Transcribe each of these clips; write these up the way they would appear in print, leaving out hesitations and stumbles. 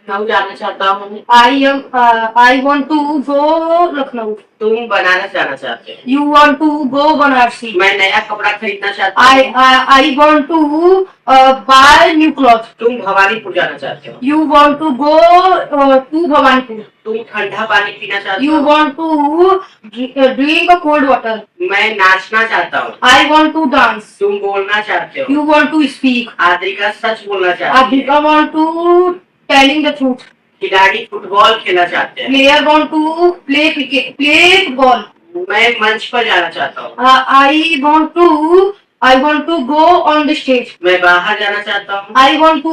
लखनऊ जाना चाहता हूँ। I want to go Lucknow. तुम बनारस जाना चाहते हो। You want to go Banarasi. मैं नया कपड़ा खरीदना चाहता हूँ। I want to buy new clothes। तुम भवानीपुर जाना चाहते हो। You want to go to Bhawanipur. तुम ठंडा पानी पीना चाहते You हो। want to drink a cold water। मैं नाचना चाहता हूँ। I want to dance। तुम बोलना चाहते हो। You want to speak। Adrika सच बोलना चाहती है। Adhika want to telling the truth। खिलाड़ी फुटबॉल खेलना चाहते हैं। Player want to play cricket, play ball। मैं मंच पर जाना चाहता हूँ। I want to go on the stage। मैं बाहर जाना चाहता हूँ। I want to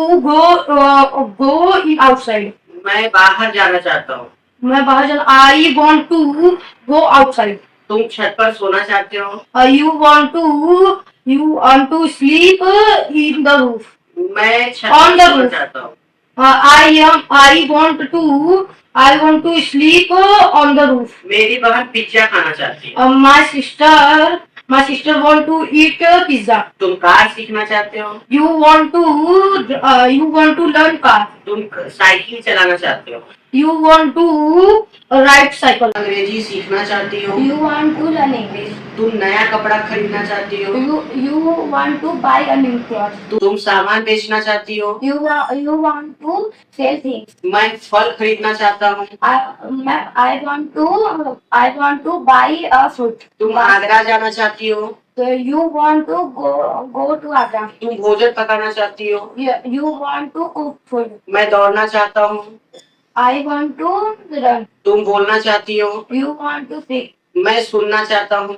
go in outside। मैं बाहर जाना चाहता हूँ। मैं बाहर जाना I want to go outside। तुम छत पर सोना चाहते हो। You want to sleep in the roof। मैं छत On पर the सोना roof। चाहता हूँ। I want to sleep on the roof। मेरी बहन पिज्जा खाना चाहती है। My sister want to eat pizza। तुम कार सीखना चाहते हो। You want to learn car। तुम साइकिल चलाना चाहते हो। You want to ride cycle। अंग्रेजी सीखना चाहती हो। You want to learn English। तुम नया कपड़ा खरीदना चाहती हो। You want to buy a new cloth। तुम सामान बेचना चाहती हो। You want to sell things। मैं फल खरीदना चाहता हूँ। I want to buy a fruit। तुम आगरा जाना चाहती हो। You want to go to Agra। तुम भोजन पकाना चाहती हो। You want to cook food। मैं दौड़ना चाहता हूँ। I want to run। तुम बोलना चाहती हो। You want to speak। मैं सुनना चाहता हूँ।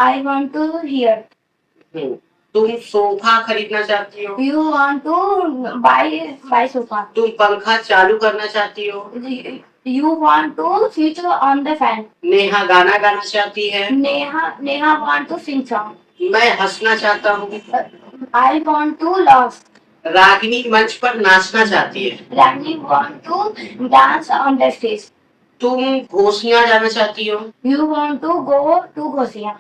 I want to hear। तुम सोफा खरीदना चाहती हो। You want to buy sofa। तुम पंखा चालू करना चाहती हो। You want to switch on the fan। Neha गाना गाना चाहती है। Neha want to sing song। मैं हंसना चाहता हूँ। I want to laugh। Ragini मंच पर नाचना चाहती है। Ragni want to dance on the stage। तुम घोसियाँ जाना चाहती हो। You want to go to Ghosia।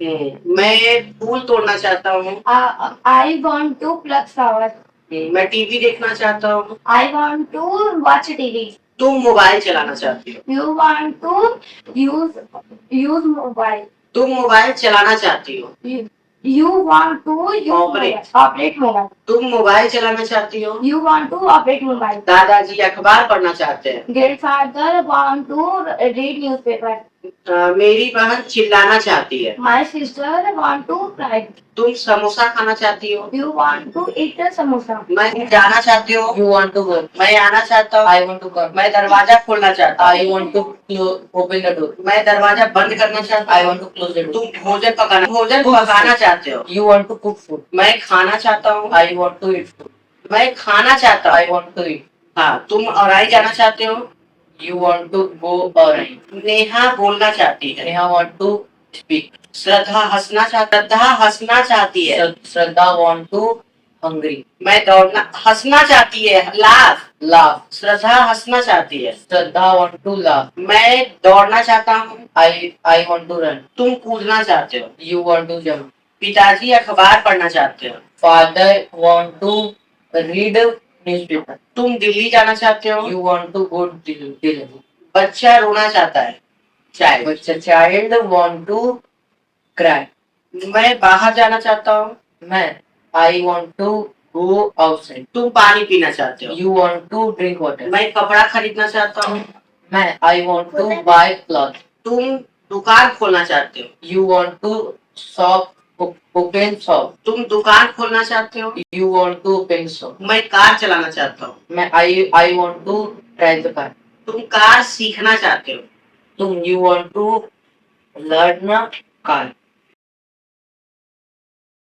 मैं फूल तोड़ना चाहता हूँ। I want to pluck flowers। मैं टीवी देखना चाहता हूँ। I want to watch TV। तुम मोबाइल चलाना चाहती हो। You want to use mobile। तुम मोबाइल चलाना चाहती हो। You want to operate mobile। तुम मोबाइल चलाना चाहती हो। You want to operate mobile। दादाजी अखबार पढ़ना चाहते हैं। Grandfather want to read newspaper। मेरी बहन चिल्लाना चाहती है। My sister want to cry। तुम समोसा खाना चाहती हो। You want to eat a samosa। मैं जाना चाहती हूँ। You want to go। मैं आना चाहता हूँ। I want to come। मैं दरवाजा खोलना चाहता हूँ। I want to open the door। मैं दरवाजा बंद करना चाहता हूँ। I want to close the door। तुम भोजन पकाना चाहते हो। You want to cook food। मैं खाना चाहता हूँ। I want to eat food। मैं खाना चाहता हूँ। I want to eat। हाँ, तुम औराई जाना चाहते हो। You want to go or Neha बोलना चाहती है। Neha want to speak। श्रद्धा हंसना चाहती है। Shraddha want to hungry। मैं हंसना चाहती है। Laugh। श्रद्धा हंसना चाहती है। Shraddha want to laugh। मैं दौड़ना चाहता हूँ। I want to run। तुम कूदना चाहते हो। You want to jump। पिताजी अखबार पढ़ना चाहते हो। Father want to read newspaper। तुम दिल्ली जाना चाहते हो। You want to go Delhi। बच्चा रोना चाहता है। Child want to cry। मैं बाहर जाना चाहता हूँ। I want to go outside। तुम पानी पीना चाहते हो। You want to drink water। मैं कपड़ा खरीदना चाहता हूँ। I want to buy clothes। तुम दुकान खोलना चाहते हो। You want to open shop। तुम दुकान खोलना चाहते हो। You want to open shop। मैं कार चलाना चाहता हूँ। I want to drive the car। तुम कार सीखना चाहते हो। You want to learn car।